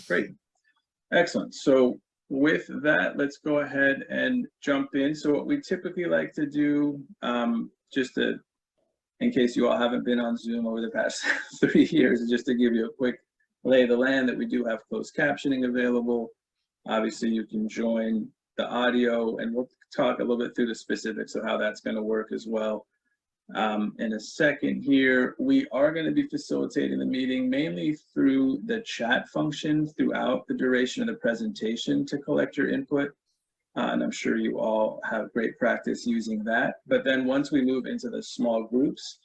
Great. Excellent. So with that, let's go ahead and jump in. So what we typically like to do, in case you all haven't been on Zoom over the past 3 years, is just to give you a quick lay of the land that we do have closed captioning available. Obviously, you can join the audio, and we'll talk a little bit through the specifics of how that's going to work as well. In a second here, we are going to be facilitating the meeting mainly through the chat function throughout the duration of the presentation to collect your input. And I'm sure you all have great practice using that. But then once we move into the small groups,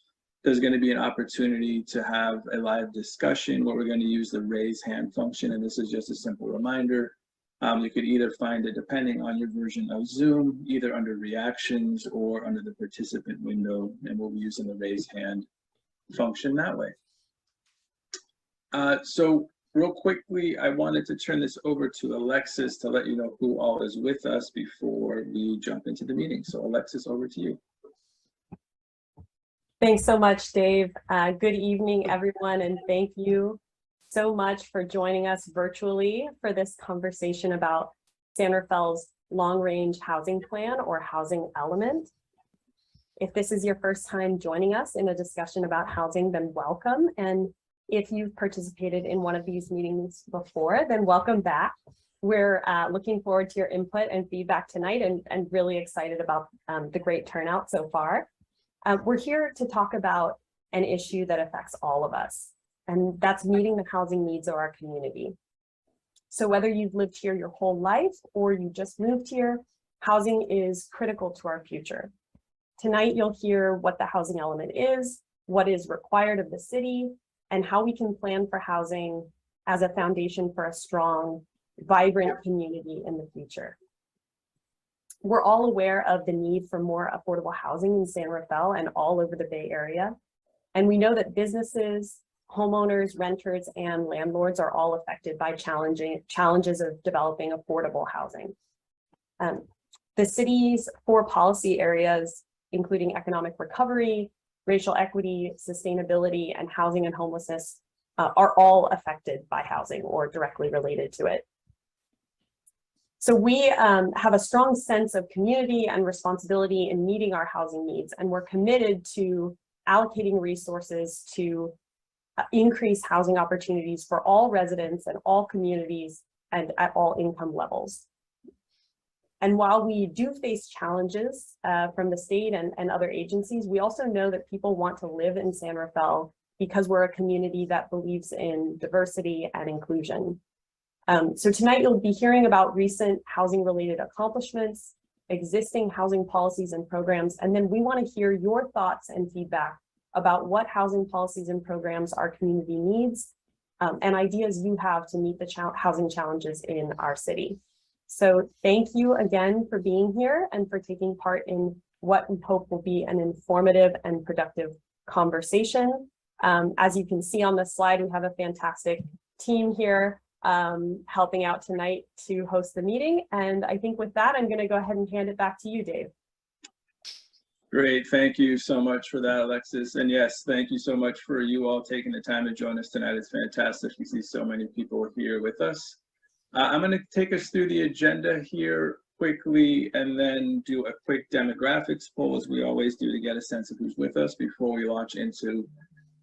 there's going to be an opportunity to have a live discussion where we're going to use the raise hand function. And this is just a simple reminder. You could either find it, depending on your version of Zoom, either under reactions or under the participant window, and we'll be using the raise hand function that way. So real quickly, I wanted to turn this over to Alexis to let you know who all is with us before we jump into the meeting. So Alexis, over to you. Thanks so much, Dave. Good evening, everyone, and thank you so much for joining us virtually for this conversation about San Rafael's long-range housing plan or housing element. If this is your first time joining us in a discussion about housing, then welcome. And if you've participated in one of these meetings before, then welcome back. We're looking forward to your input and feedback tonight, and really excited about the great turnout so far. We're here to talk about an issue that affects all of us, and that's meeting the housing needs of our community. So whether you've lived here your whole life or you just moved here, housing is critical to our future. Tonight, you'll hear what the housing element is, what is required of the city, and how we can plan for housing as a foundation for a strong, vibrant community in the future. We're all aware of the need for more affordable housing in San Rafael and all over the Bay Area. And we know that businesses, homeowners, renters, and landlords are all affected by challenges of developing affordable housing. The city's 4 policy areas, including economic recovery, racial equity, sustainability, and housing and homelessness, are all affected by housing or directly related to it. So we have a strong sense of community and responsibility in meeting our housing needs, and we're committed to allocating resources to increase housing opportunities for all residents and all communities and at all income levels. And while we do face challenges from the state and other agencies, we also know that people want to live in San Rafael because we're a community that believes in diversity and inclusion. So tonight you'll be hearing about recent housing related accomplishments, existing housing policies and programs, and then we want to hear your thoughts and feedback about what housing policies and programs our community needs, and ideas you have to meet the housing challenges in our city. So thank you again for being here and for taking part in what we hope will be an informative and productive conversation. As you can see on the slide, we have a fantastic team here helping out tonight to host the meeting. And I think with that, I'm going to go ahead and hand it back to you, Dave. Great. Thank you so much for that, Alexis. And yes, thank you so much for you all taking the time to join us tonight. It's fantastic to see so many people here with us. I'm going to take us through the agenda here quickly and then do a quick demographics poll, as we always do, to get a sense of who's with us before we launch into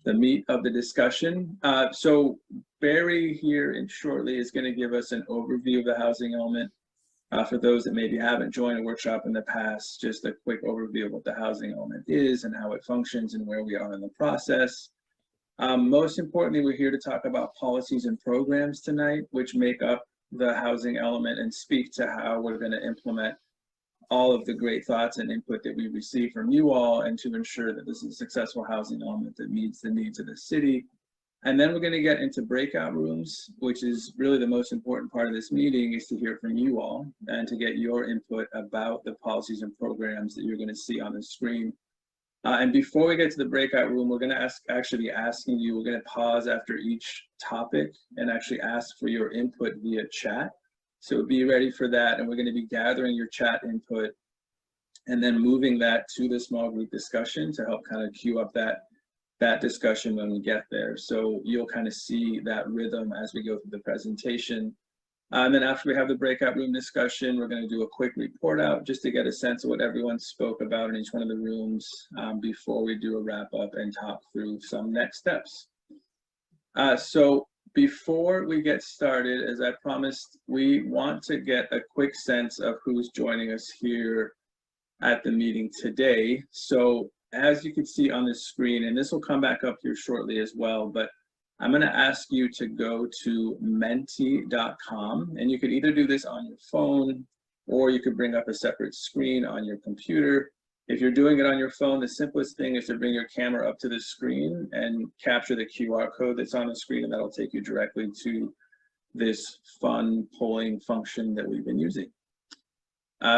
the meat of the discussion. So Barry here shortly is going to give us an overview of the housing element. For those that maybe haven't joined a workshop in the past, just a quick overview of what the housing element is and how it functions and where we are in the process. Most importantly, we're here to talk about policies and programs tonight, which make up the housing element and speak to how we're going to implement all of the great thoughts and input that we receive from you all, and to ensure that this is a successful housing element that meets the needs of the city. And then we're going to get into breakout rooms, which is really the most important part of this meeting, is to hear from you all and to get your input about the policies and programs that you're going to see on the screen. And before we get to the breakout room, we're going to actually be asking you, we're going to pause after each topic and actually ask for your input via chat. So be ready for that. And we're going to be gathering your chat input and then moving that to the small group discussion to help kind of cue up that that discussion when we get there. So you'll kind of see that rhythm as we go through the presentation. And then after we have the breakout room discussion, we're going to do a quick report out just to get a sense of what everyone spoke about in each one of the rooms before we do a wrap up and talk through some next steps. So before we get started, as I promised, we want to get a quick sense of who's joining us here at the meeting today. So as you can see on the screen, and this will come back up here shortly as well, but I'm going to ask you to go to menti.com, and you could either do this on your phone or you could bring up a separate screen on your computer. If you're doing it on your phone, the simplest thing is to bring your camera up to the screen and capture the QR code that's on the screen, and that'll take you directly to this fun polling function that we've been using.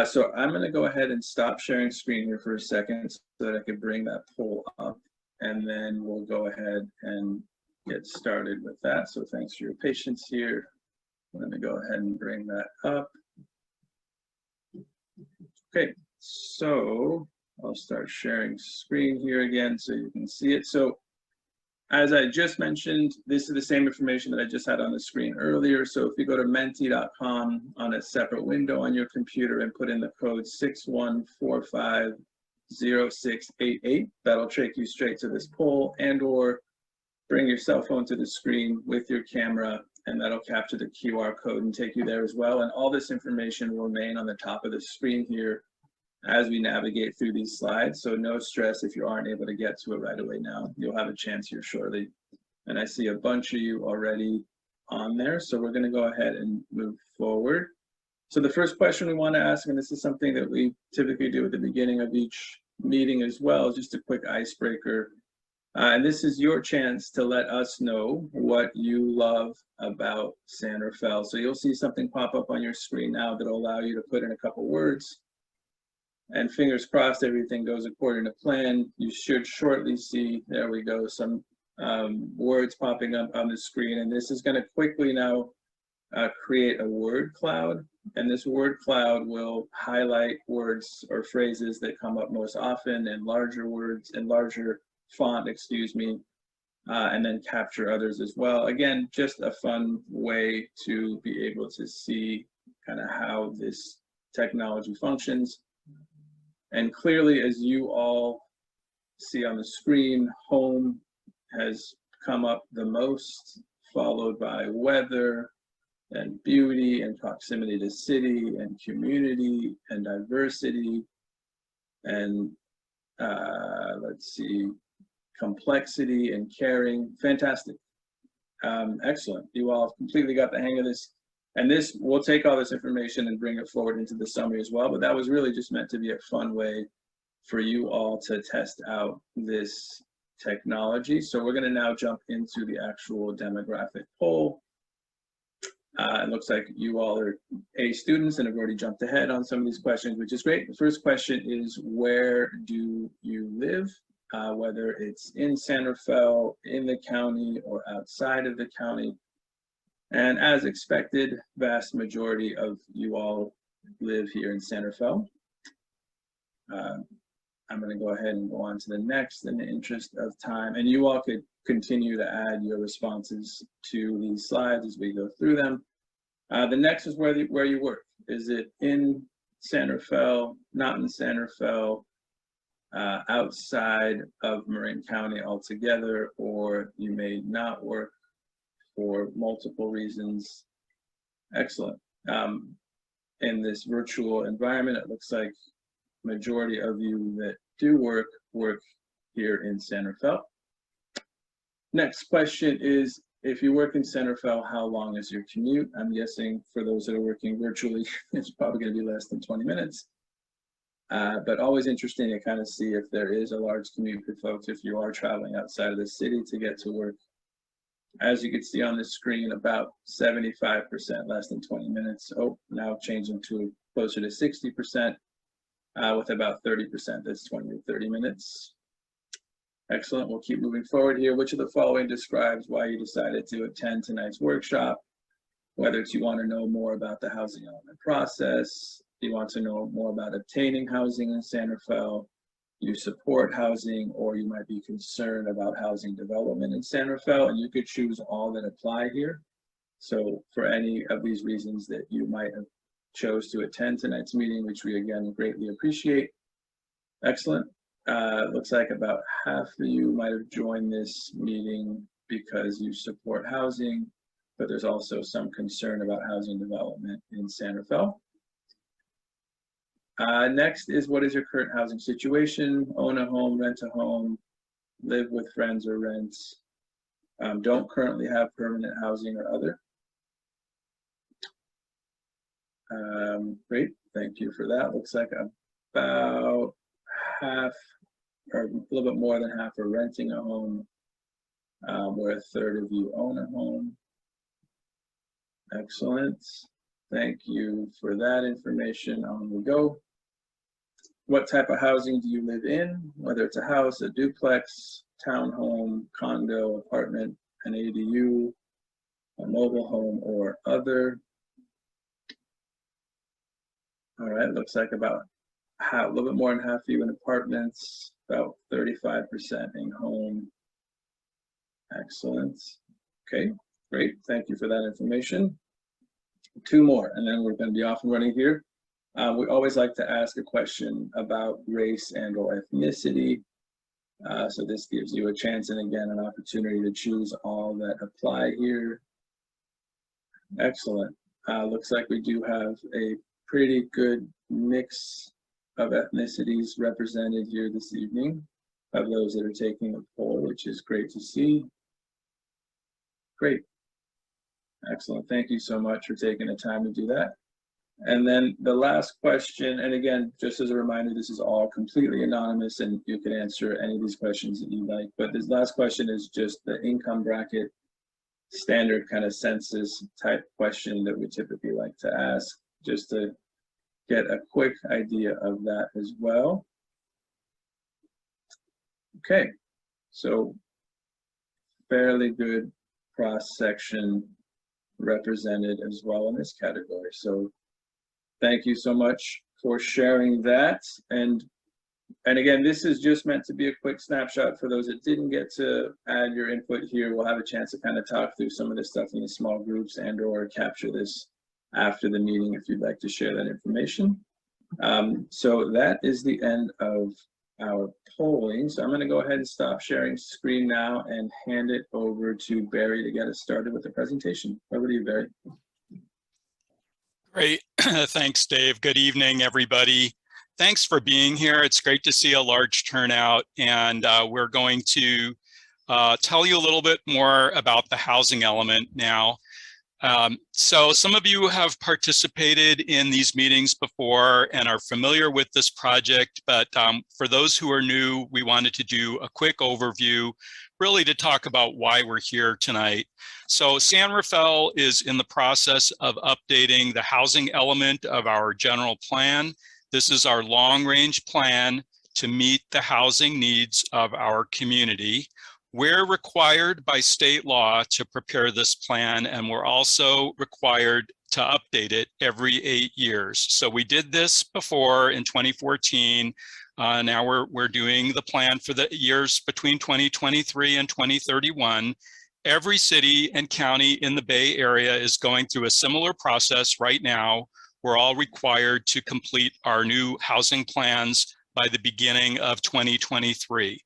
So I'm going to go ahead and stop sharing screen here for a second so that I can bring that poll up, and then we'll go ahead and get started with that. So thanks for your patience here. I'm going to go ahead and bring that up. Okay, so I'll start sharing screen here again so you can see it. So as I just mentioned, this is the same information that I just had on the screen earlier. So if you go to menti.com on a separate window on your computer and put in the code 61450688, that'll take you straight to this poll, and or bring your cell phone to the screen with your camera, and that'll capture the QR code and take you there as well. And all this information will remain on the top of the screen here as we navigate through these slides. So no stress if you aren't able to get to it right away now. You'll have a chance here shortly. And I see a bunch of you already on there. So we're going to go ahead and move forward. So the first question we want to ask, and this is something that we typically do at the beginning of each meeting as well, is just a quick icebreaker. And this is your chance to let us know what you love about San Rafael. So you'll see something pop up on your screen now that'll allow you to put in a couple words. And fingers crossed, everything goes according to plan. You should shortly see, there we go, some words popping up on the screen. And this is going to quickly now create a word cloud. And this word cloud will highlight words or phrases that come up most often in larger words, in larger font, excuse me, and then capture others as well. Again, just a fun way to be able to see kind of how this technology functions. And clearly, as you all see on the screen, home has come up the most, followed by weather and beauty and proximity to city and community and diversity and let's see, complexity and caring. Fantastic. Excellent. You all have completely got the hang of this. And this, we'll take all this information and bring it forward into the summary as well, but that was really just meant to be a fun way for you all to test out this technology. So we're going to now jump into the actual demographic poll. It looks like you all are A students and have already jumped ahead on some of these questions, which is great. The first question is, where do you live? Whether it's in San Rafael, in the county, or outside of the county. And as expected, vast majority of you all live here in San Rafael. I'm going to go ahead and go on to the next in the interest of time. And you all could continue to add your responses to these slides as we go through them. The next is where you work. Is it in San Rafael, not in San Rafael, outside of Marin County altogether, or you may not work for multiple reasons? Excellent. In this virtual environment, it looks like majority of you that do work here in San Rafael. Next question is, if you work in San Rafael, how long is your commute? I'm guessing for those that are working virtually, it's probably going to be less than 20 minutes. But always interesting to kind of see if there is a large commute for folks if you are traveling outside of the city to get to work. As you can see on the screen, about 75% less than 20 minutes. Oh, now changing to closer to 60%, with about 30% that's 20 to 30 minutes. Excellent. We'll keep moving forward here. Which of the following describes why you decided to attend tonight's workshop? Whether it's you want to know more about the housing element process, you want to know more about obtaining housing in San Rafael, you support housing, or you might be concerned about housing development in San Rafael, and you could choose all that apply here. So for any of these reasons that you might have chose to attend tonight's meeting, which we again greatly appreciate. Excellent. Looks like about half of you might have joined this meeting because you support housing, but there's also some concern about housing development in San Rafael. Next is, what is your current housing situation? Own a home, rent a home, live with friends or rent, don't currently have permanent housing or other. Great, thank you for that. Looks like about half, or a little bit more than half, are renting a home, where a third of you own a home. Excellent. Thank you for that information. On we go. What type of housing do you live in? Whether it's a house, a duplex, townhome, condo, apartment, an ADU, a mobile home, or other. All right, looks like about half, a little bit more than half of you in apartments, about 35% in home. Excellent. Okay, great. Thank you for that information. Two more, and then we're going to be off and running here. We always like to ask a question about race and or ethnicity. So this gives you a chance, and again, an opportunity to choose all that apply here. Excellent. Looks like we do have a pretty good mix of ethnicities represented here this evening, of those that are taking the poll, which is great to see. Great. Excellent. Thank you so much for taking the time to do that. And then the last question, and again, just as a reminder, this is all completely anonymous and you can answer any of these questions that you like, but this last question is just the income bracket, standard kind of census type question that we typically like to ask, just to get a quick idea of that as well. Okay, so fairly good cross-section represented as well in this category. So thank you so much for sharing that. And again, this is just meant to be a quick snapshot for those that didn't get to add your input here. We'll have a chance to kind of talk through some of this stuff in the small groups and or capture this after the meeting if you'd like to share that information. So that is the end of our polling. So I'm going to go ahead and stop sharing screen now and hand it over to Barry to get us started with the presentation. Over to you, Barry. Great. Thanks, Dave. Good evening, everybody. Thanks for being here. It's great to see a large turnout, and we're going to tell you a little bit more about the housing element now. So some of you have participated in these meetings before and are familiar with this project, but for those who are new, we wanted to do a quick overview, really to talk about why we're here tonight. So San Rafael is in the process of updating the housing element of our general plan. This is our long-range plan to meet the housing needs of our community. We're required by state law to prepare this plan, and we're also required to update it every 8 years. So we did this before in 2014. Now we're doing the plan for the years between 2023 and 2031. Every city and county in the Bay Area is going through a similar process right now. We're all required to complete our new housing plans by the beginning of 2023.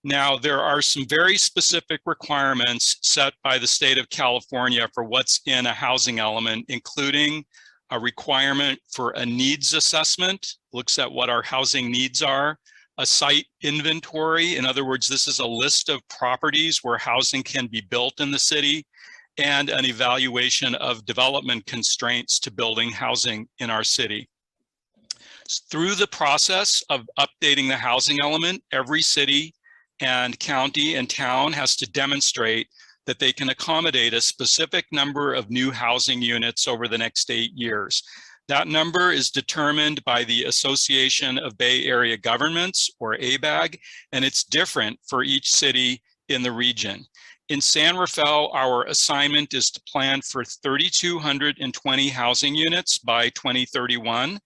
Now, there are some very specific requirements set by the state of California for what's in a housing element, including a requirement for a needs assessment, looks at what our housing needs are, a site inventory. In other words, this is a list of properties where housing can be built in the city, and an evaluation of development constraints to building housing in our city. Through the process of updating the housing element, every city and county and town has to demonstrate that they can accommodate a specific number of new housing units over the next 8 years. That number is determined by the Association of Bay Area Governments, or ABAG, and it's different for each city in the region. In San Rafael, our assignment is to plan for 3,220 housing units by 2031.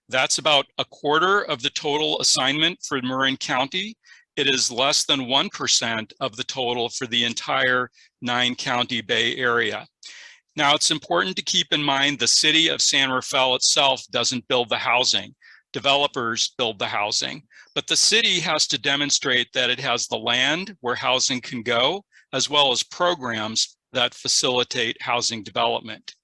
That's about a quarter of the total assignment for Marin County. It is less than 1% of the total for the entire 9-county Bay Area. Now, it's important to keep in mind the city of San Rafael itself doesn't build the housing. Developers build the housing, but the city has to demonstrate that it has the land where housing can go, as well as programs that facilitate housing development.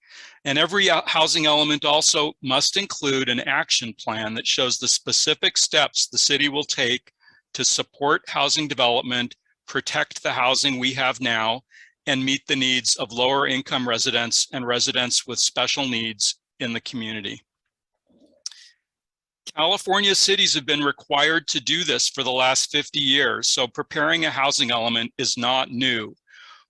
And every housing element also must include an action plan that shows the specific steps the city will take to support housing development, protect the housing we have now, and meet the needs of lower income residents and residents with special needs in the community. California cities have been required to do this for the last 50 years, so preparing a housing element is not new.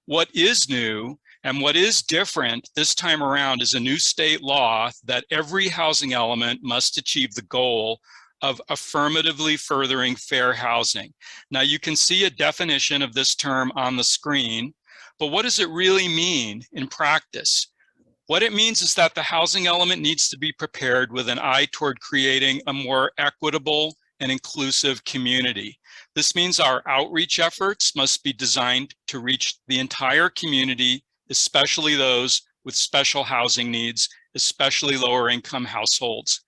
What is new and what is different this time around is a new state law that every housing element must achieve the goal of affirmatively furthering fair housing. Now, you can see a definition of this term on the screen, but what does it really mean in practice? What it means is that the housing element needs to be prepared with an eye toward creating a more equitable and inclusive community. This means our outreach efforts must be designed to reach the entire community, especially those with special housing needs, especially lower income households.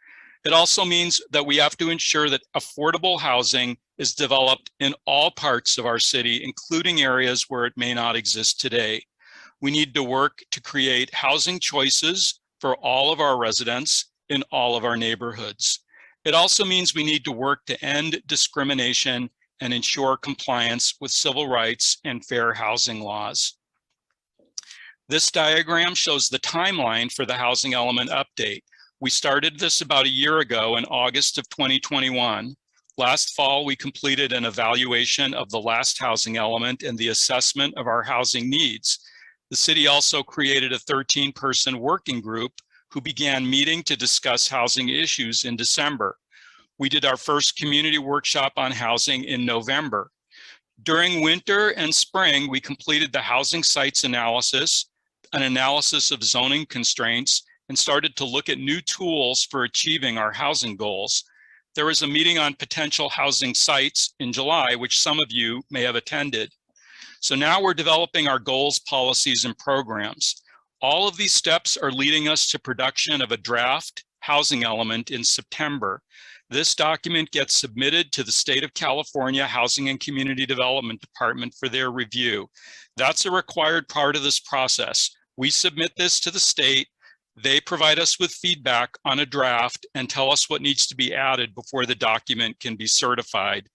It also means that we have to ensure that affordable housing is developed in all parts of our city, including areas where it may not exist today. We need to work to create housing choices for all of our residents in all of our neighborhoods. It also means we need to work to end discrimination and ensure compliance with civil rights and fair housing laws. This diagram shows the timeline for the housing element update. We started this about a year ago in August of 2021. Last fall, we completed an evaluation of the last housing element and the assessment of our housing needs. The city also created a 13-person working group who began meeting to discuss housing issues in December. We did our first community workshop on housing in November. During winter and spring, we completed the housing sites analysis, an analysis of zoning constraints, and started to look at new tools for achieving our housing goals. There was a meeting on potential housing sites in July, which some of you may have attended. So now we're developing our goals, policies, and programs. All of these steps are leading us to production of a draft housing element in September. This document gets submitted to the State of California Housing and Community Development Department for their review. That's a required part of this process. We submit this to the state. They provide us with feedback on a draft and tell us what needs to be added before the document can be certified.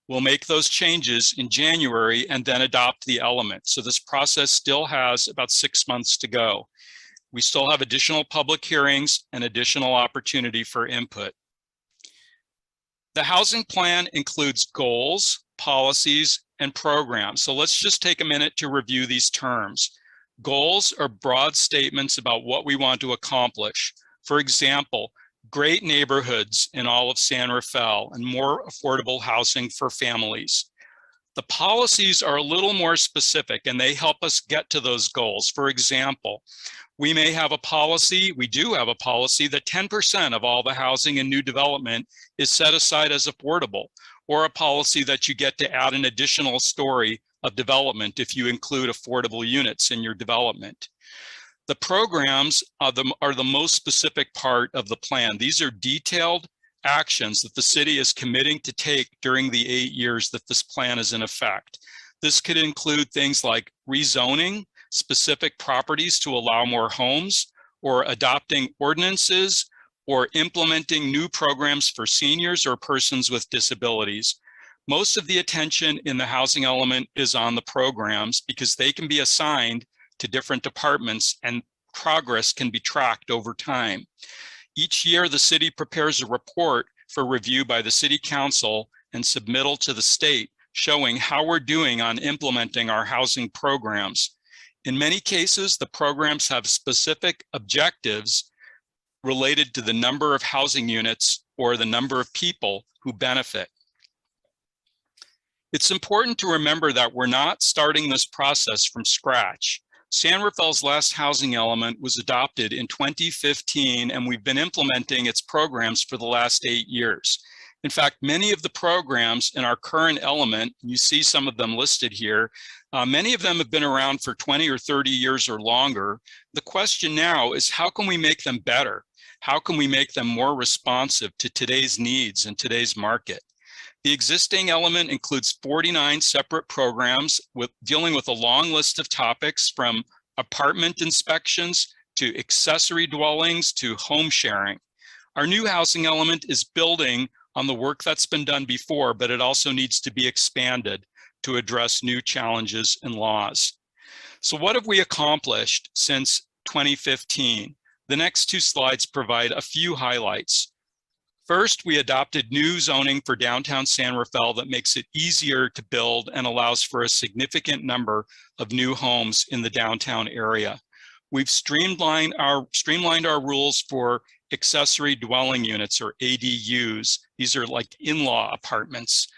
We'll make those changes in January and then adopt the element. So this process still has about 6 months to go. We still have additional public hearings and additional opportunity for input. The housing plan includes goals, policies, and programs. So let's just take a minute to review these terms. Goals are broad statements about what we want to accomplish. For example, great neighborhoods in all of San Rafael and more affordable housing for families. The policies are a little more specific and they help us get to those goals. For example, we may have a policy, we do have a policy that 10% of all the housing and new development is set aside as affordable, or a policy that you get to add an additional story of development if you include affordable units in your development. The programs are the most specific part of the plan. These are detailed actions that the city is committing to take during the 8 years that this plan is in effect. This could include things like rezoning specific properties to allow more homes, or adopting ordinances, or implementing new programs for seniors or persons with disabilities. Most of the attention in the housing element is on the programs because they can be assigned to different departments and progress can be tracked over time. Each year, the city prepares a report for review by the city council and submittal to the state, showing how we're doing on implementing our housing programs. In many cases, the programs have specific objectives related to the number of housing units or the number of people who benefit. It's important to remember that we're not starting this process from scratch. San Rafael's last housing element was adopted in 2015, and we've been implementing its programs for the last 8 years. In fact, many of the programs in our current element, you see some of them listed here, many of them have been around for 20 or 30 years or longer. The question now is, how can we make them better? How can we make them more responsive to today's needs and today's market? The existing element includes 49 separate programs dealing with a long list of topics, from apartment inspections to accessory dwellings to home sharing. Our new housing element is building on the work that's been done before, but it also needs to be expanded to address new challenges and laws. So what have we accomplished since 2015? The next 2 slides provide a few highlights. First, we adopted new zoning for downtown San Rafael that makes it easier to build and allows for a significant number of new homes in the downtown area. We've streamlined our rules for accessory dwelling units, or ADUs. These are like in-law apartments,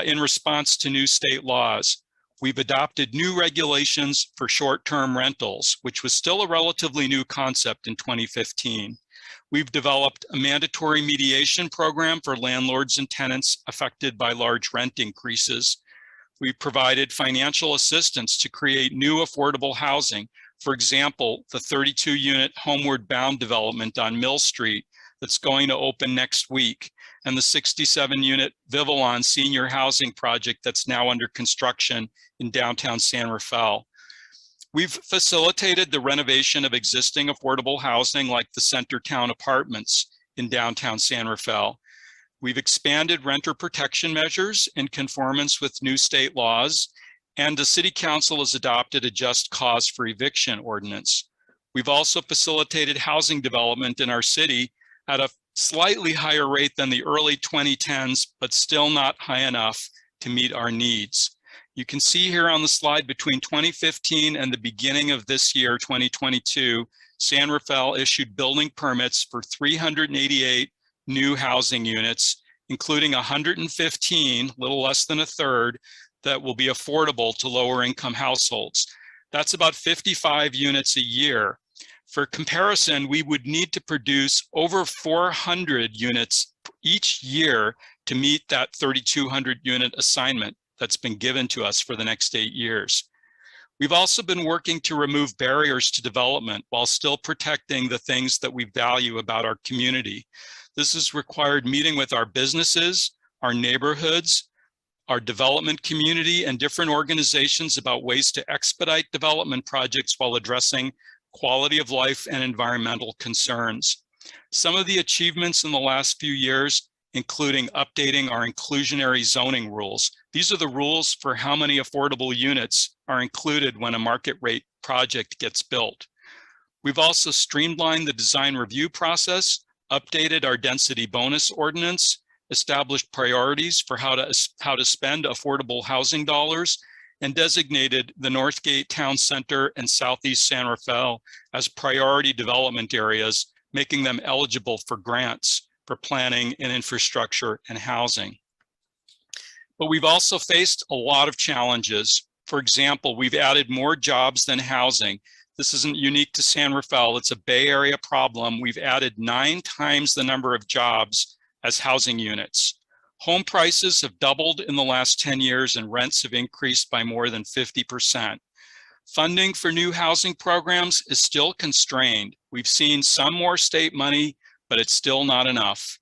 in response to new state laws. We've adopted new regulations for short-term rentals, which was still a relatively new concept in 2015. We've developed a mandatory mediation program for landlords and tenants affected by large rent increases. We've provided financial assistance to create new affordable housing. For example, the 32-unit Homeward Bound development on Mill Street that's going to open next week, and the 67-unit Vivillon senior housing project that's now under construction in downtown San Rafael. We've facilitated the renovation of existing affordable housing like the Centertown Apartments in downtown San Rafael. We've expanded renter protection measures in conformance with new state laws, and the City Council has adopted a just cause for eviction ordinance. We've also facilitated housing development in our city at a slightly higher rate than the early 2010s, but still not high enough to meet our needs. You can see here on the slide, between 2015 and the beginning of this year, 2022, San Rafael issued building permits for 388 new housing units, including 115, a little less than a third, that will be affordable to lower income households. That's about 55 units a year. For comparison, we would need to produce over 400 units each year to meet that 3,200 unit assignment that's been given to us for the next 8 years. We've also been working to remove barriers to development while still protecting the things that we value about our community. This has required meeting with our businesses, our neighborhoods, our development community, and different organizations about ways to expedite development projects while addressing quality of life and environmental concerns. Some of the achievements in the last few years, including updating our inclusionary zoning rules. These are the rules for how many affordable units are included when a market rate project gets built. We've also streamlined the design review process, updated our density bonus ordinance, established priorities for how to spend affordable housing dollars, and designated the Northgate Town Center and Southeast San Rafael as priority development areas, making them eligible for grants for planning and infrastructure and housing. But we've also faced a lot of challenges. For example, we've added more jobs than housing. This isn't unique to San Rafael, it's a Bay Area problem. We've added 9 times the number of jobs as housing units. Home prices have doubled in the last 10 years and rents have increased by more than 50%. Funding for new housing programs is still constrained. We've seen some more state money, but it's still not enough.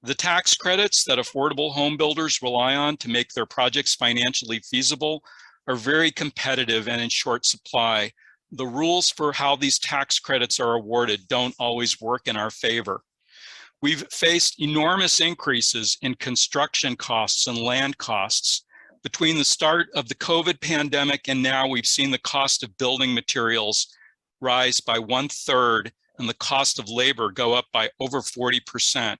The tax credits that affordable home builders rely on to make their projects financially feasible are very competitive and in short supply. The rules for how these tax credits are awarded don't always work in our favor. We've faced enormous increases in construction costs and land costs. Between the start of the COVID pandemic and now, we've seen the cost of building materials rise by 1/3 and the cost of labor go up by over 40%.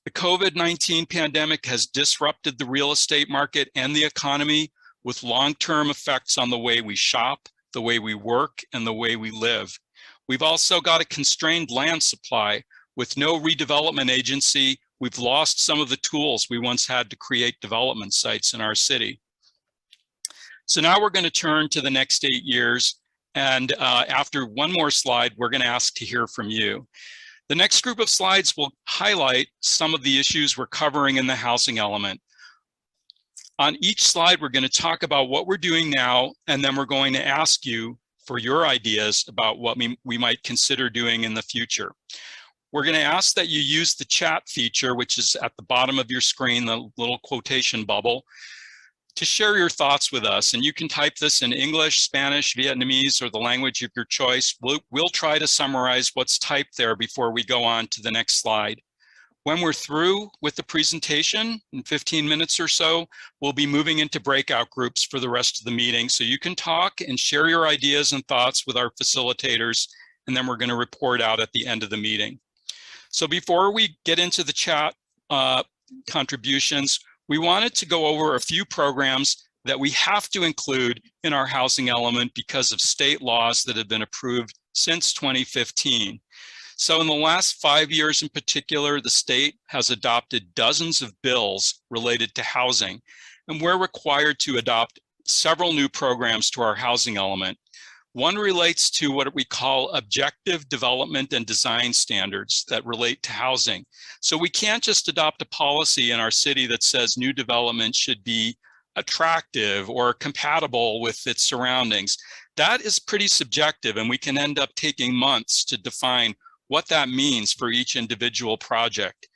The COVID-19 pandemic has disrupted the real estate market and the economy with long-term effects on the way we shop, the way we work, and the way we live. We've also got a constrained land supply. With no redevelopment agency, we've lost some of the tools we once had to create development sites in our city. So now we're going to turn to the next 8 years And after one more slide, we're going to ask to hear from you. The next group of slides will highlight some of the issues we're covering in the housing element. On each slide, we're going to talk about what we're doing now, and then we're going to ask you for your ideas about what we might consider doing in the future. We're going to ask that you use the chat feature, which is at the bottom of your screen, the little quotation bubble, to share your thoughts with us. And you can type this in English, Spanish, Vietnamese, or the language of your choice. We'll try to summarize what's typed there before we go on to the next slide. When we're through with the presentation in 15 minutes or so, we'll be moving into breakout groups for the rest of the meeting. So you can talk and share your ideas and thoughts with our facilitators, and then we're going to report out at the end of the meeting. So before we get into the chat contributions, we wanted to go over a few programs that we have to include in our housing element because of state laws that have been approved since 2015. So in the last 5 years in particular, the state has adopted dozens of bills related to housing, and we're required to adopt several new programs to our housing element. One relates to what we call objective development and design standards that relate to housing. So we can't just adopt a policy in our city that says new development should be attractive or compatible with its surroundings. That is pretty subjective, and we can end up taking months to define what that means for each individual project.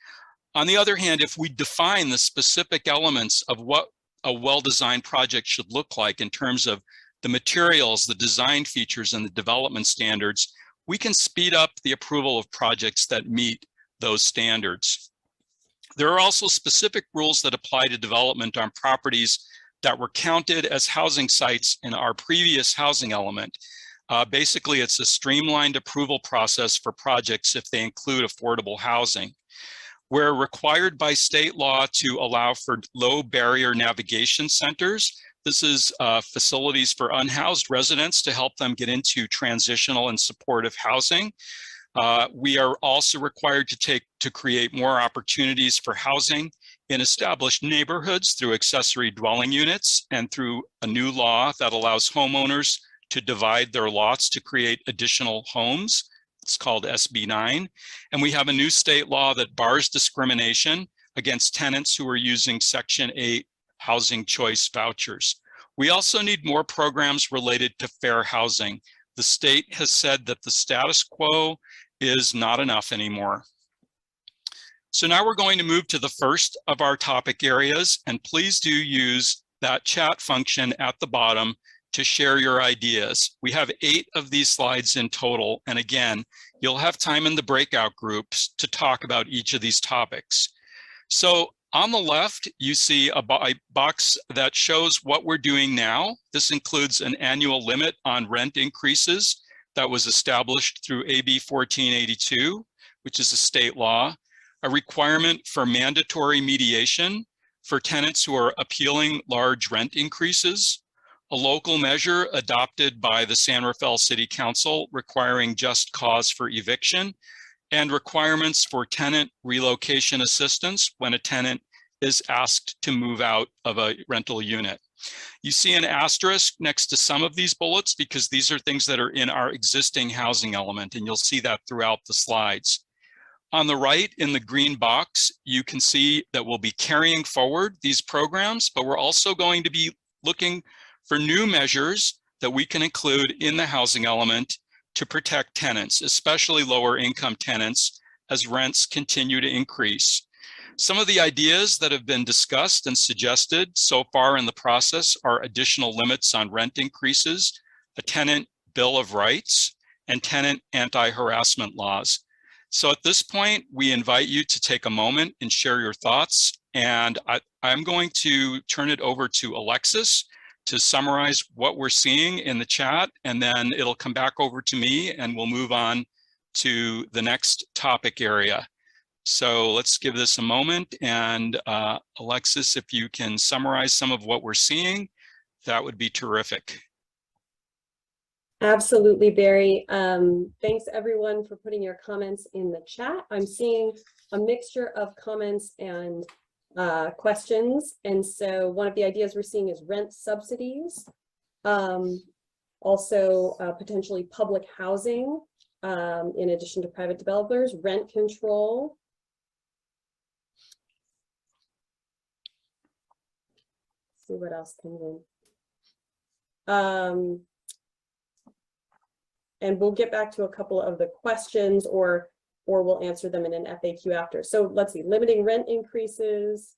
On the other hand, if we define the specific elements of what a well-designed project should look like in terms of the materials, the design features, and the development standards, we can speed up the approval of projects that meet those standards. There are also specific rules that apply to development on properties that were counted as housing sites in our previous housing element. Basically, it's a streamlined approval process for projects if they include affordable housing. We're required by state law to allow for low barrier navigation centers. This is facilities for unhoused residents to help them get into transitional and supportive housing. We are also required to create more opportunities for housing in established neighborhoods through accessory dwelling units and through a new law that allows homeowners to divide their lots to create additional homes. It's called SB 9. And we have a new state law that bars discrimination against tenants who are using Section 8 housing choice vouchers. We also need more programs related to fair housing. The state has said that the status quo is not enough anymore. So now we're going to move to the first of our topic areas, and please do use that chat function at the bottom to share your ideas. We have 8 of these slides in total, and again, you'll have time in the breakout groups to talk about each of these topics. So on the left, you see a box that shows what we're doing now. This includes an annual limit on rent increases that was established through AB 1482, which is a state law, a requirement for mandatory mediation for tenants who are appealing large rent increases, a local measure adopted by the San Rafael City Council requiring just cause for eviction, and requirements for tenant relocation assistance when a tenant is asked to move out of a rental unit. You see an asterisk next to some of these bullets because these are things that are in our existing housing element, and you'll see that throughout the slides. On the right in the green box, you can see that we'll be carrying forward these programs, but we're also going to be looking for new measures that we can include in the housing element to protect tenants, especially lower income tenants, as rents continue to increase. Some of the ideas that have been discussed and suggested so far in the process are additional limits on rent increases, a tenant bill of rights, and tenant anti-harassment laws. So at this point, we invite you to take a moment and share your thoughts. And I'm going to turn it over to Alexis to summarize what we're seeing in the chat, and then it'll come back over to me and we'll move on to the next topic area. So let's give this a moment, and Alexis, if you can summarize some of what we're seeing, that would be terrific. Absolutely, Barry. Thanks everyone for putting your comments in the chat. I'm seeing a mixture of comments and questions. And so one of the ideas we're seeing is rent subsidies. Also, potentially public housing, in addition to private developers, rent control. See what else comes in. And we'll get back to a couple of the questions, or we'll answer them in an FAQ after. So let's see, limiting rent increases.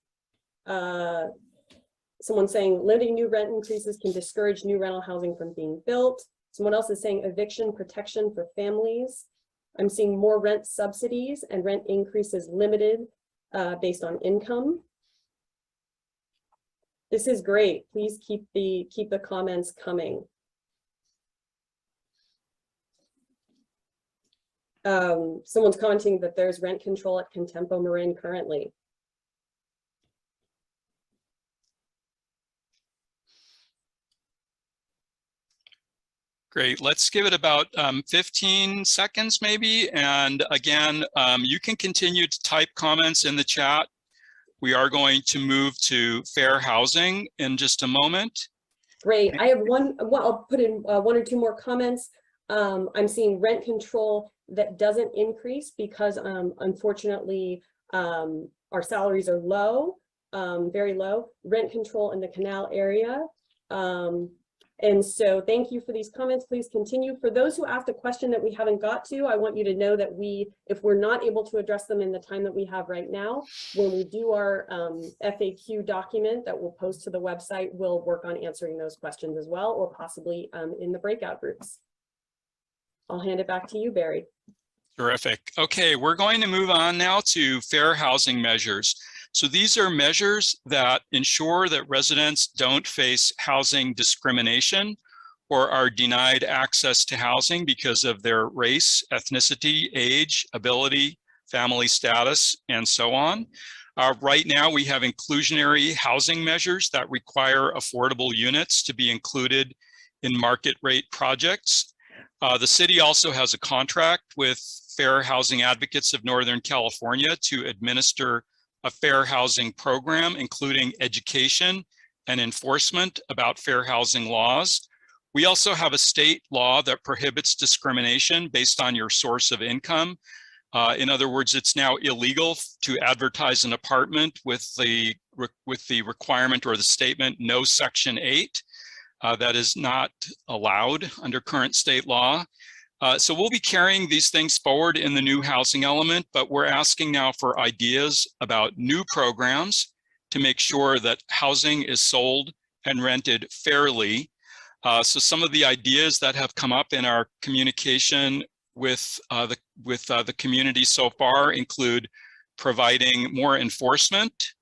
Someone saying limiting new rent increases can discourage new rental housing from being built. Someone else is saying eviction protection for families. I'm seeing more rent subsidies and rent increases limited based on income. This is great. Please keep the comments coming. Someone's commenting that there's rent control at Contempo Marin currently. Great. Let's give it about 15 seconds maybe. And again, you can continue to type comments in the chat. We are going to move to fair housing in just a moment. Great. I have I'll put in one or two more comments. I'm seeing rent control that doesn't increase because unfortunately our salaries are low, very low. Rent control in the canal area. And so thank you for these comments. Please continue. For those who asked a question that we haven't got to, I want you to know that if we're not able to address them in the time that we have right now, when we do our FAQ document that we'll post to the website, we'll work on answering those questions as well, or possibly in the breakout groups. I'll hand it back to you, Barry. Terrific. Okay, we're going to move on now to fair housing measures. So these are measures that ensure that residents don't face housing discrimination or are denied access to housing because of their race, ethnicity, age, ability, family status, and so on. Right now, we have inclusionary housing measures that require affordable units to be included in market rate projects. The city also has a contract with Fair Housing Advocates of Northern California to administer a fair housing program, including education and enforcement about fair housing laws. We also have a state law that prohibits discrimination based on your source of income. In other words, it's now illegal to advertise an apartment with the requirement or the statement no Section 8. That is not allowed under current state law. So we'll be carrying these things forward in the new housing element, but we're asking now for ideas about new programs to make sure that housing is sold and rented fairly. So some of the ideas that have come up in our communication with the community so far include providing more enforcement,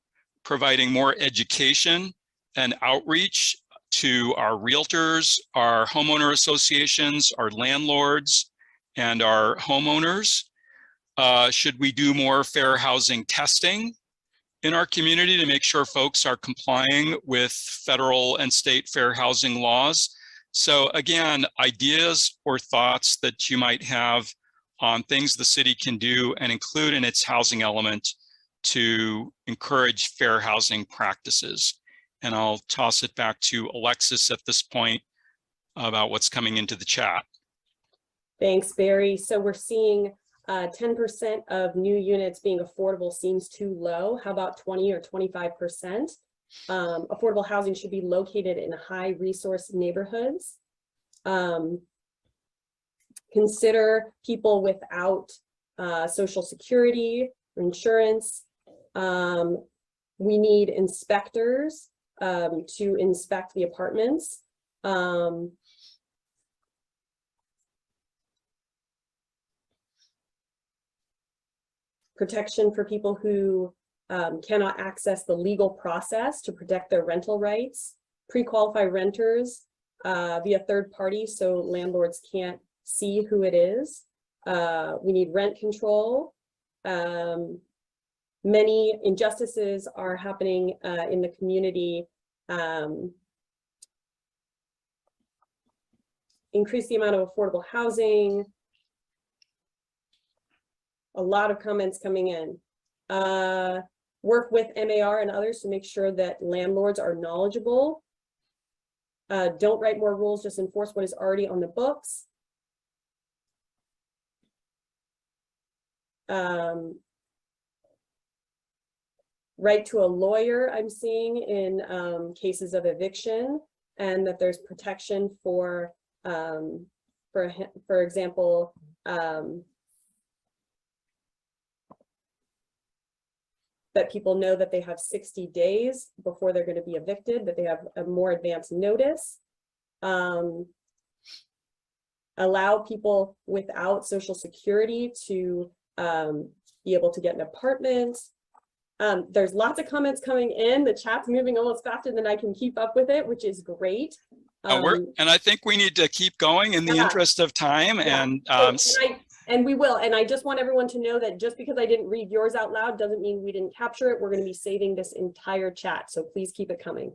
providing more education and outreach to our realtors, our homeowner associations, our landlords, and our homeowners. Should we do more fair housing testing in our community to make sure folks are complying with federal and state fair housing laws? So again, ideas or thoughts that you might have on things the city can do and include in its housing element to encourage fair housing practices. And I'll toss it back to Alexis at this point about what's coming into the chat. Thanks, Barry. So we're seeing 10% of new units being affordable seems too low. How about 20 or 25%? Affordable housing should be located in high resource neighborhoods. Consider people without Social Security, insurance. We need inspectors to inspect the apartments. Protection for people who cannot access the legal process to protect their rental rights. Pre-qualify renters via third party so landlords can't see who it is. We need rent control. Many injustices are happening in the community. Increase the amount of affordable housing. A lot of comments coming in. Work with MAR and others to make sure that landlords are knowledgeable. Don't write more rules, just enforce what is already on the books. Write to a lawyer, I'm seeing in cases of eviction, and that there's protection for example, that people know that they have 60 days before they're going to be evicted, that they have a more advanced notice. Allow people without Social Security to be able to get an apartment. There's lots of comments coming in. The chat's moving almost faster than I can keep up with it, which is great. And I think we need to keep going in the interest of time. Yeah. And we will. And I just want everyone to know that just because I didn't read yours out loud doesn't mean we didn't capture it. We're going to be saving this entire chat, so please keep it coming.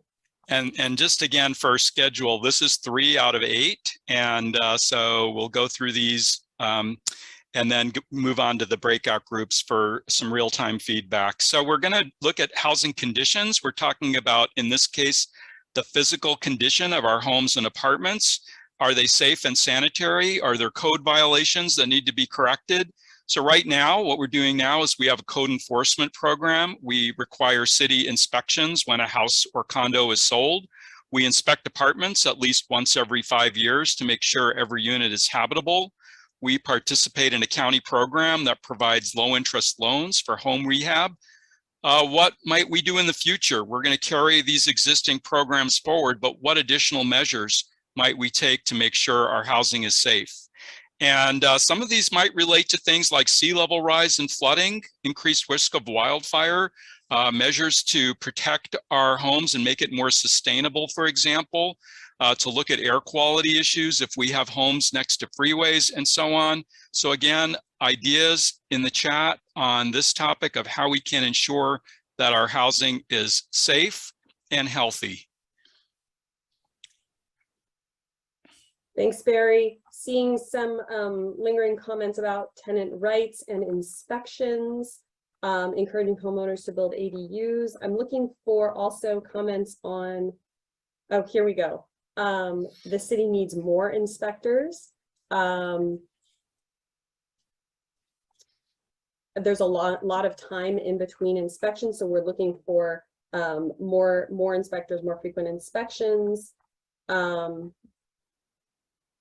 And just again for schedule, this is 3 out of 8, and so we'll go through these and then move on to the breakout groups for some real-time feedback. So we're going to look at housing conditions. We're talking about, in this case, the physical condition of our homes and apartments. Are they safe and sanitary? Are there code violations that need to be corrected? So right now, what we're doing now is we have a code enforcement program. We require city inspections when a house or condo is sold. We inspect apartments at least once every 5 years to make sure every unit is habitable. We participate in a county program that provides low interest loans for home rehab. What might we do in the future? We're going to carry these existing programs forward, but what additional measures might we take to make sure our housing is safe? And some of these might relate to things like sea level rise and flooding, increased risk of wildfire, measures to protect our homes and make it more sustainable, for example, to look at air quality issues if we have homes next to freeways and so on. So again, ideas in the chat on this topic of how we can ensure that our housing is safe and healthy. Thanks, Barry. Seeing some lingering comments about tenant rights and inspections, encouraging homeowners to build ADUs. I'm looking for also comments on, oh, here we go. The city needs more inspectors. There's a lot of time in between inspections, so we're looking for more inspectors, more frequent inspections.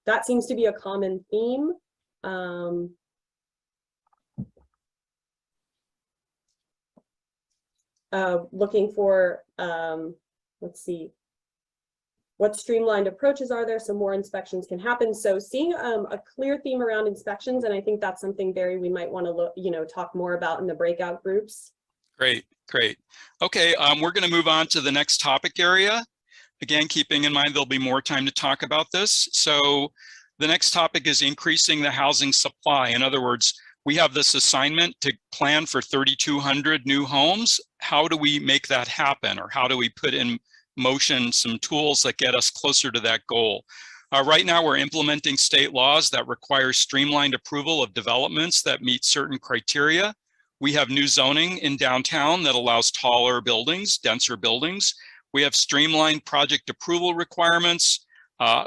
That seems to be a common theme. Looking for, let's see, what streamlined approaches are there so more inspections can happen? So seeing a clear theme around inspections, and I think that's something, Barry, we might want to look, talk more about in the breakout groups. Great. Okay, we're going to move on to the next topic area. Again, keeping in mind there'll be more time to talk about this. So the next topic is increasing the housing supply. In other words, we have this assignment to plan for 3,200 new homes. How do we make that happen, or how do we put in motion some tools that get us closer to that goal? Right now, we're implementing state laws that require streamlined approval of developments that meet certain criteria. We have new zoning in downtown that allows taller buildings, denser buildings. We have streamlined project approval requirements.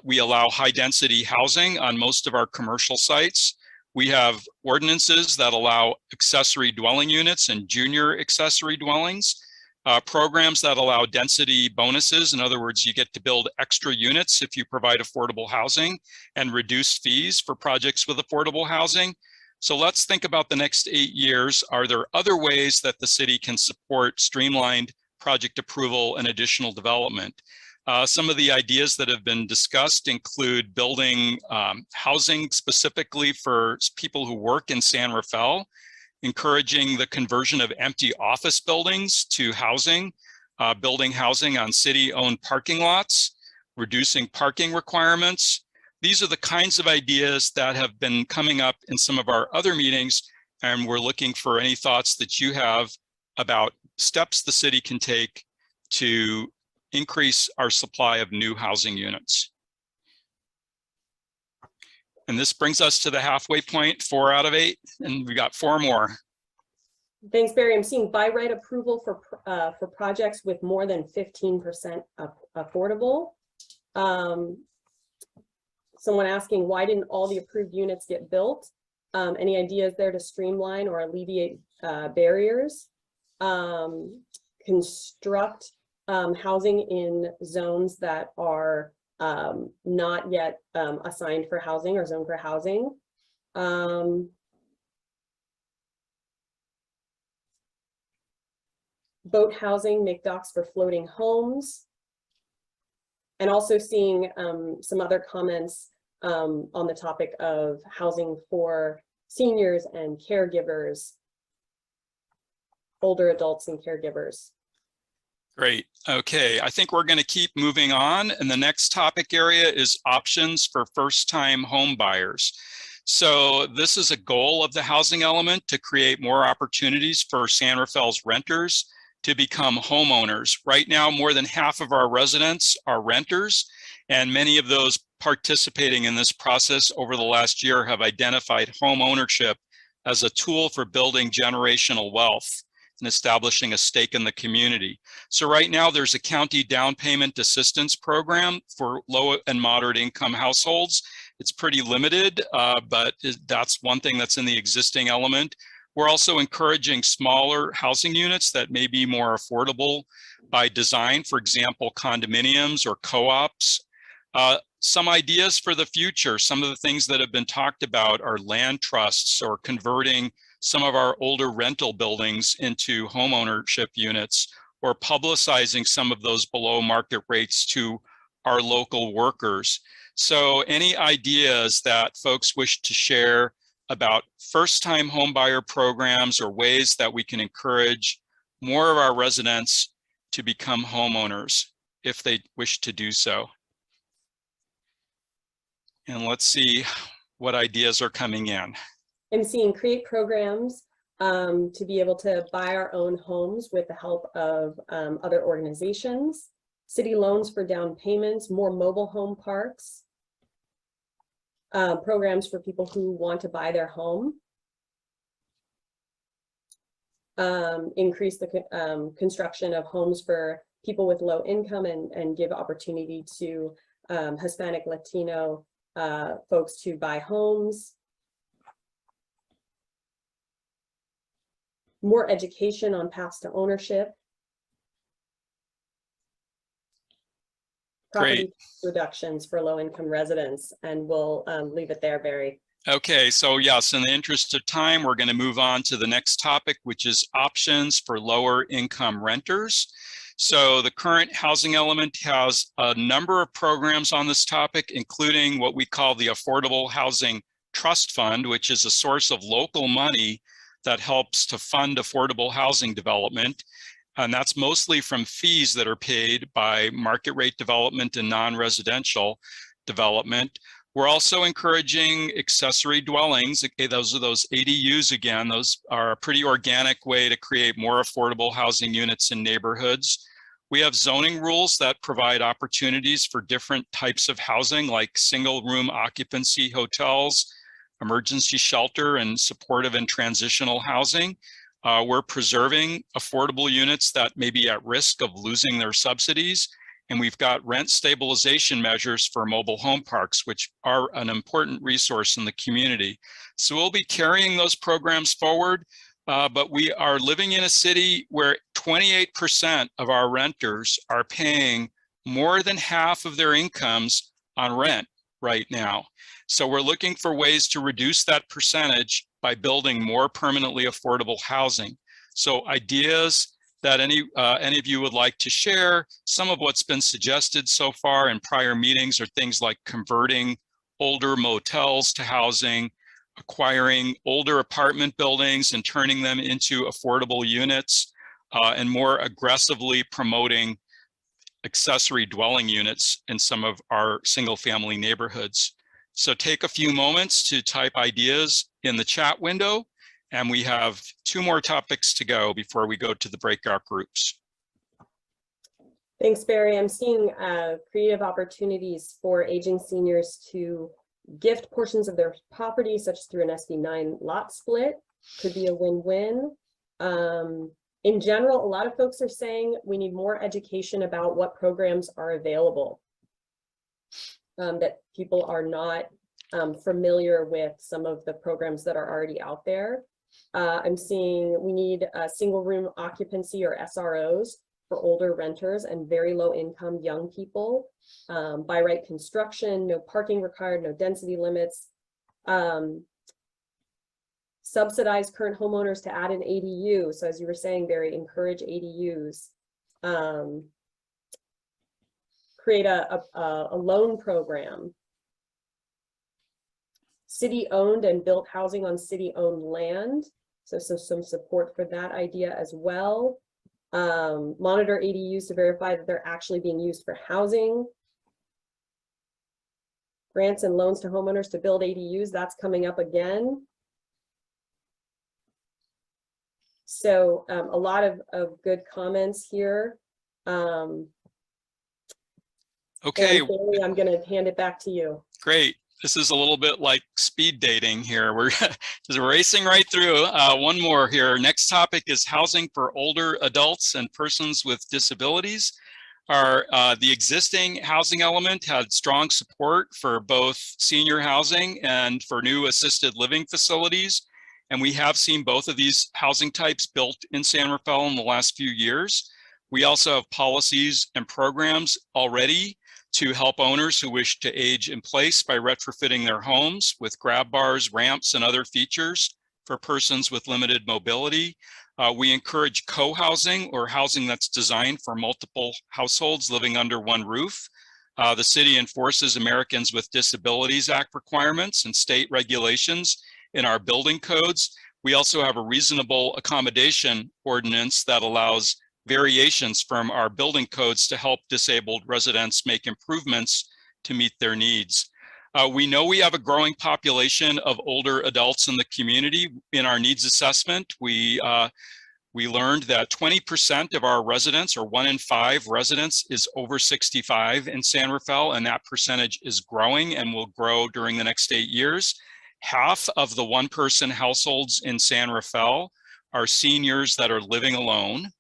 We allow high density housing on most of our commercial sites. We have ordinances that allow accessory dwelling units and junior accessory dwellings. Programs that allow density bonuses. In other words, you get to build extra units if you provide affordable housing, and reduced fees for projects with affordable housing. So let's think about the next 8 years. Are there other ways that the city can support streamlined project approval and additional development? Some of the ideas that have been discussed include building housing specifically for people who work in San Rafael, encouraging the conversion of empty office buildings to housing, building housing on city-owned parking lots, reducing parking requirements. These are the kinds of ideas that have been coming up in some of our other meetings, and we're looking for any thoughts that you have about steps the city can take to increase our supply of new housing units. And this brings us to the halfway point, 4 out of 8, and we got 4 more. Thanks, Barry. I'm seeing by right approval for projects with more than 15% affordable. Someone asking, why didn't all the approved units get built? Any ideas there to streamline or alleviate barriers? Construct housing in zones that are not yet assigned for housing or zoned for housing. Boat housing, make docks for floating homes. And also seeing some other comments on the topic of housing for seniors and caregivers, older adults and caregivers. Great. Okay, I think we're going to keep moving on. And the next topic area is options for first-time home buyers. So this is a goal of the housing element to create more opportunities for San Rafael's renters to become homeowners. Right now, more than half of our residents are renters, and many of those participating in this process over the last year have identified home ownership as a tool for building generational wealth and establishing a stake in the community. So right now there's a county down payment assistance program for low and moderate income households. It's pretty limited, but that's one thing that's in the existing element. We're also encouraging smaller housing units that may be more affordable by design, for example, condominiums or co-ops. Some ideas for the future, some of the things that have been talked about are land trusts or converting some of our older rental buildings into home ownership units, or publicizing some of those below market rates to our local workers. So any ideas that folks wish to share about first-time homebuyer programs or ways that we can encourage more of our residents to become homeowners if they wish to do so. And let's see what ideas are coming in. I'm seeing create programs to be able to buy our own homes with the help of other organizations, city loans for down payments, more mobile home parks, programs for people who want to buy their home, increase the construction of homes for people with low income and give opportunity to Hispanic, Latino folks to buy homes. More education on paths to ownership. Property reductions for low-income residents, and we'll leave it there, Barry. Okay, so yes, in the interest of time, we're going to move on to the next topic, which is options for lower income renters. So the current housing element has a number of programs on this topic, including what we call the Affordable Housing Trust Fund, which is a source of local money that helps to fund affordable housing development. And that's mostly from fees that are paid by market rate development and non-residential development. We're also encouraging accessory dwellings. Okay, those are those ADUs again. Those are a pretty organic way to create more affordable housing units in neighborhoods. We have zoning rules that provide opportunities for different types of housing, like single room occupancy hotels, emergency shelter, and supportive and transitional housing. We're preserving affordable units that may be at risk of losing their subsidies. And we've got rent stabilization measures for mobile home parks, which are an important resource in the community. So we'll be carrying those programs forward, but we are living in a city where 28% of our renters are paying more than half of their incomes on rent right now. So we're looking for ways to reduce that percentage by building more permanently affordable housing. So ideas that any of you would like to share, some of what's been suggested so far in prior meetings are things like converting older motels to housing, acquiring older apartment buildings and turning them into affordable units, and more aggressively promoting accessory dwelling units in some of our single family neighborhoods. So take a few moments to type ideas in the chat window, and we have 2 more topics to go before we go to the breakout groups. Thanks, Barry. I'm seeing creative opportunities for aging seniors to gift portions of their property, such as through an SB9 lot split. Could be a win-win. In general, a lot of folks are saying we need more education about what programs are available. that people are not familiar with some of the programs that are already out there. I'm seeing we need a single room occupancy or SROs for older renters and very low income young people. By right construction, no parking required, no density limits. Subsidize current homeowners to add an ADU. So as you were saying, Barry, encourage ADUs. Create a loan program. City-owned and built housing on city-owned land. So some support for that idea as well. Monitor ADUs to verify that they're actually being used for housing. Grants and loans to homeowners to build ADUs, that's coming up again. So a lot of good comments here. Okay. Barry, I'm gonna hand it back to you. Great. This is a little bit like speed dating here. We're just racing right through. One more here. Next topic is housing for older adults and persons with disabilities. The existing housing element had strong support for both senior housing and for new assisted living facilities. And we have seen both of these housing types built in San Rafael in the last few years. We also have policies and programs already to help owners who wish to age in place by retrofitting their homes with grab bars, ramps, and other features for persons with limited mobility. We encourage co-housing or housing that's designed for multiple households living under one roof. The city enforces Americans with Disabilities Act requirements and state regulations in our building codes. We also have a reasonable accommodation ordinance that allows variations from our building codes to help disabled residents make improvements to meet their needs. We know we have a growing population of older adults in the community. In our needs assessment, we learned that 20% of our residents, or 1 in 5 residents, is over 65 in San Rafael, and that percentage is growing and will grow during the next 8 years. Half of the one-person households in San Rafael are seniors that are living alone.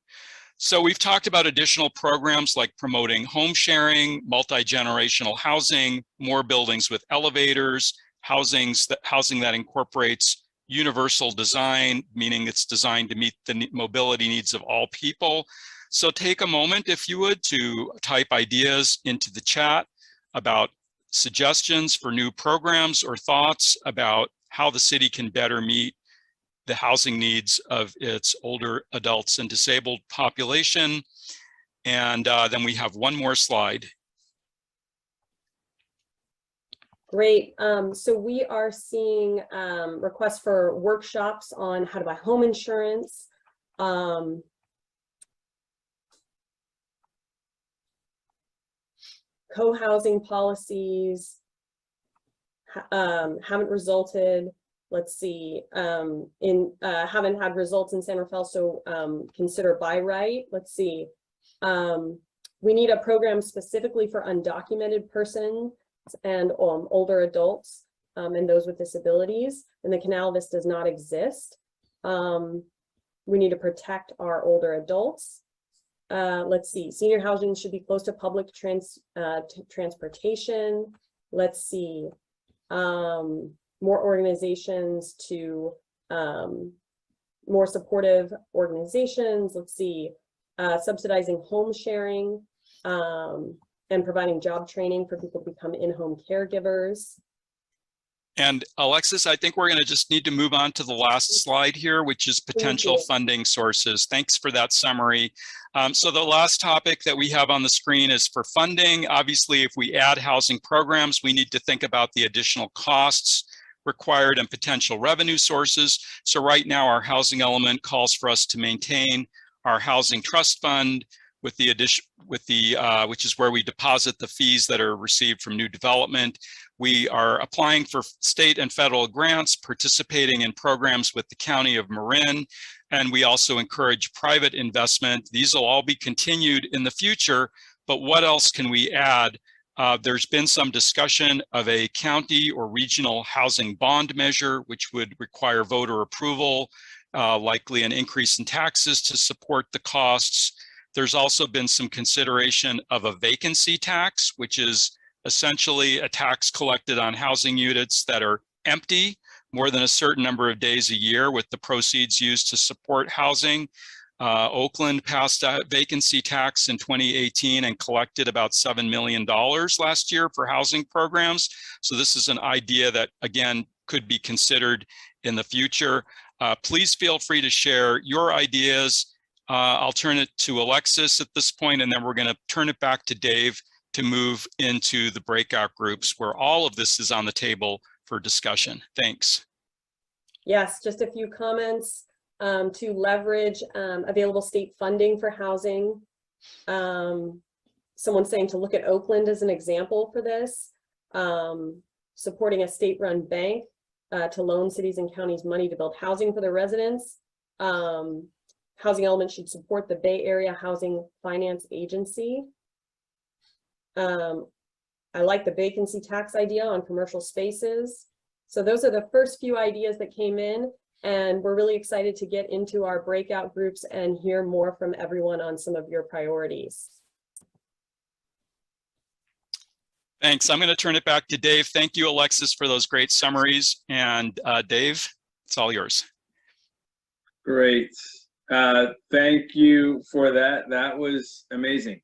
So we've talked about additional programs like promoting home sharing, multi-generational housing, more buildings with elevators, housing that incorporates universal design, meaning it's designed to meet the mobility needs of all people. So take a moment, if you would, to type ideas into the chat about suggestions for new programs or thoughts about how the city can better meet the housing needs of its older adults and disabled population. And then we have one more slide. Great. So we are seeing requests for workshops on how to buy home insurance. Co-housing policies haven't resulted. Let's see, haven't had results in San Rafael, so consider by right. Let's see. We need a program specifically for undocumented persons and older adults and those with disabilities. In the canal, this does not exist. We need to protect our older adults. Let's see, senior housing should be close to public transportation. Let's see, more organizations to more supportive organizations. Let's see, subsidizing home sharing and providing job training for people to become in-home caregivers. And Alexis, I think we're going to just need to move on to the last slide here, which is potential funding sources. Thanks for that summary. So the last topic that we have on the screen is for funding. Obviously, if we add housing programs, we need to think about the additional costs required and potential revenue sources. So right now, our housing element calls for us to maintain our housing trust fund with the addition, which is where we deposit the fees that are received from new development. We are applying for state and federal grants, participating in programs with the County of Marin, and we also encourage private investment. These will all be continued in the future, but what else can we add? There's been some discussion of a county or regional housing bond measure, which would require voter approval, likely an increase in taxes to support the costs. There's also been some consideration of a vacancy tax, which is essentially a tax collected on housing units that are empty more than a certain number of days a year, with the proceeds used to support housing. Oakland passed a vacancy tax in 2018 and collected about $7 million last year for housing programs. So this is an idea that, again, could be considered in the future. Please feel free to share your ideas. I'll turn it to Alexis at this point, and then we're going to turn it back to Dave to move into the breakout groups where all of this is on the table for discussion. Thanks. Yes, just a few comments to leverage available state funding for housing. Someone saying to look at Oakland as an example for this, supporting a state-run bank to loan cities and counties money to build housing for their residents. Housing Element should support the Bay Area Housing Finance Agency. I like the vacancy tax idea on commercial spaces. So those are the first few ideas that came in, and we're really excited to get into our breakout groups and hear more from everyone on some of your priorities. Thanks. I'm going to turn it back to Dave. Thank you, Alexis, for those great summaries. And Dave, it's all yours. Great. Thank you for that. That was amazing.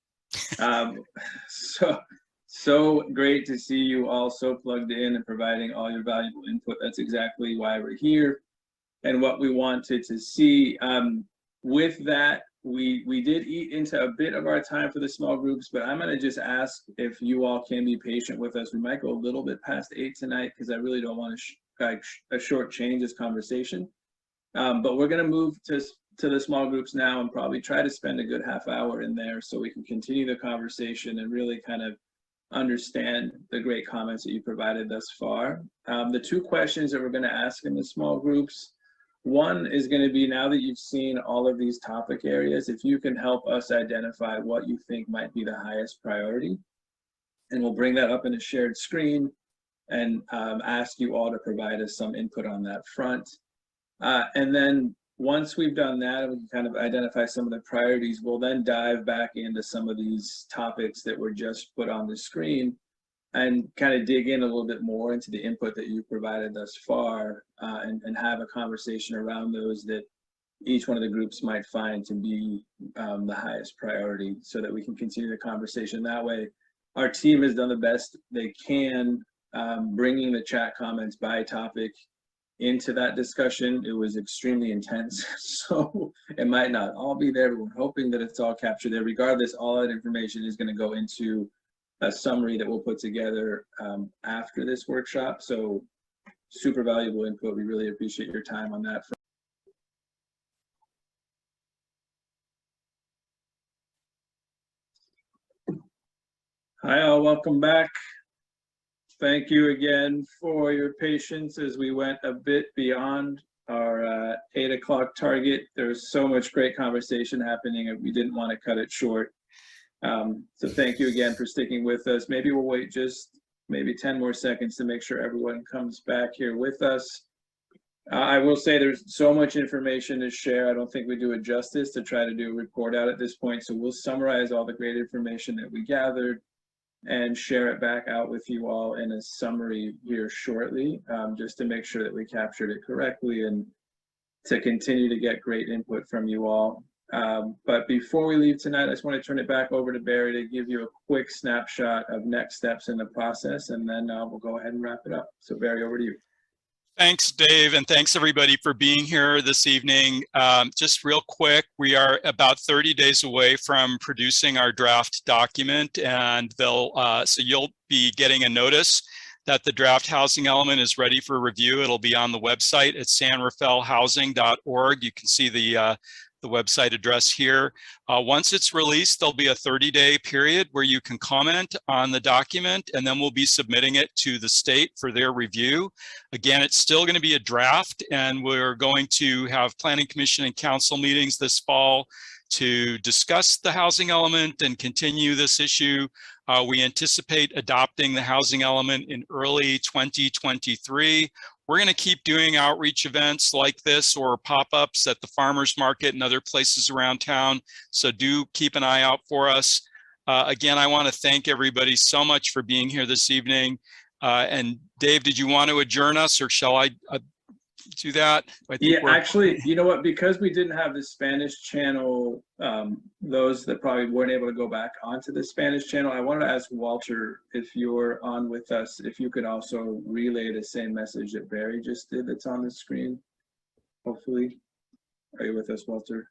So great to see you all so plugged in and providing all your valuable input. That's exactly why we're here and what we wanted to see. With that, we did eat into a bit of our time for the small groups, but I'm going to just ask if you all can be patient with us. We might go a little bit past 8 tonight because I really don't want to shortchange this conversation. But we're going to move to the small groups now and probably try to spend a good half hour in there so we can continue the conversation and really kind of understand the great comments that you provided thus far. The two questions that we're going to ask in the small groups, one is going to be, now that you've seen all of these topic areas, if you can help us identify what you think might be the highest priority, and we'll bring that up in a shared screen and ask you all to provide us some input on that front. And then once we've done that and we can kind of identify some of the priorities, we'll then dive back into some of these topics that were just put on the screen and kind of dig in a little bit more into the input that you provided thus far, and have a conversation around those that each one of the groups might find to be the highest priority, so that we can continue the conversation that way. Our team has done the best they can, bringing the chat comments by topic into that discussion. It was extremely intense, so it might not all be there, but we're hoping that it's all captured there. Regardless, all that information is going to go into a summary that we'll put together after this workshop. So super valuable input. We really appreciate your time on that. Hi all, welcome back. Thank you again for your patience as we went a bit beyond our 8 o'clock target. There was so much great conversation happening and we didn't want to cut it short. So thank you again for sticking with us. Maybe we'll wait just maybe 10 more seconds to make sure everyone comes back here with us. I will say there's so much information to share. I don't think we do it justice to try to do a report out at this point. So we'll summarize all the great information that we gathered and share it back out with you all in a summary here shortly, just to make sure that we captured it correctly and to continue to get great input from you all. But before we leave tonight, I just want to turn it back over to Barry to give you a quick snapshot of next steps in the process, and then we'll go ahead and wrap it up. So Barry, over to you. Thanks, Dave, and thanks everybody for being here this evening. Just real quick, we are about 30 days away from producing our draft document, and so you'll be getting a notice that the draft housing element is ready for review. It'll be on the website at sanrafaelhousing.org. You can see the website address here. Once it's released, there'll be a 30-day period where you can comment on the document, and then we'll be submitting it to the state for their review. Again, it's still going to be a draft, and we're going to have Planning Commission and Council meetings this fall to discuss the housing element and continue this issue. We anticipate adopting the housing element in early 2023. We're going to keep doing outreach events like this or pop-ups at the farmers market and other places around town. So do keep an eye out for us. Again, I want to thank everybody so much for being here this evening. And Dave, did you want to adjourn us, or shall I do that? I think Yeah, actually, you know what? Because we didn't have the Spanish channel, those that probably weren't able to go back onto the Spanish channel, I wanted to ask Walter, if you're on with us, if you could also relay the same message that Barry just did that's on the screen, hopefully. Are you with us, Walter?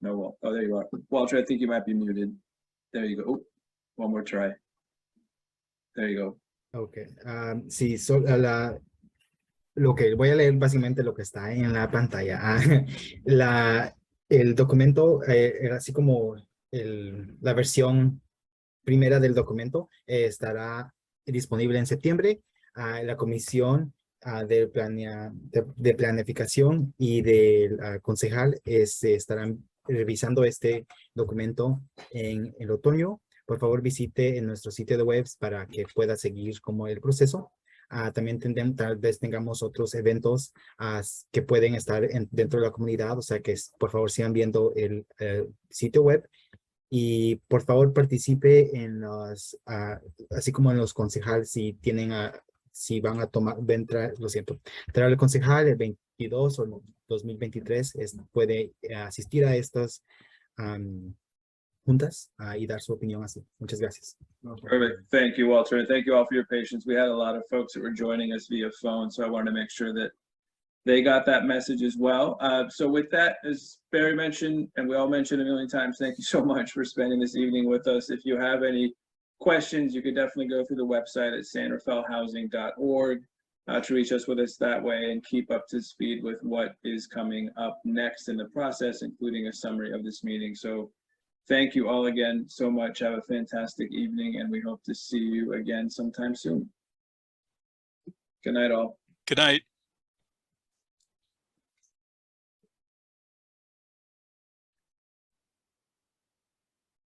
No, oh, there you are. Walter, I think you might be muted. There you go. Oh, one more try. There you go. Ok, sí, lo que voy a leer básicamente lo que está en la pantalla. El documento era así como la versión primera del documento estará disponible en septiembre. La comisión de planificación y del concejal estarán revisando este documento en el otoño. Por favor, visite en nuestro sitio de web para que pueda seguir como el proceso. También tal vez tengamos otros eventos que pueden estar dentro de la comunidad, o sea que por favor sigan viendo el sitio web y por favor participe en los, así como en los concejales, si van a entrar el concejal el 22 o el 2023, puede asistir a estas juntas y dar su opinión así. Muchas gracias. Perfect. Thank you, Walter. And thank you all for your patience. We had a lot of folks that were joining us via phone, so I wanted to make sure that they got that message as well. So with that, as Barry mentioned, and we all mentioned a million times, thank you so much for spending this evening with us. If you have any questions, you could definitely go through the website at sanrafaelhousing.org to reach us with us that way and keep up to speed with what is coming up next in the process, including a summary of this meeting. So thank you all again so much. Have a fantastic evening, and we hope to see you again sometime soon. Good night, all. Good night.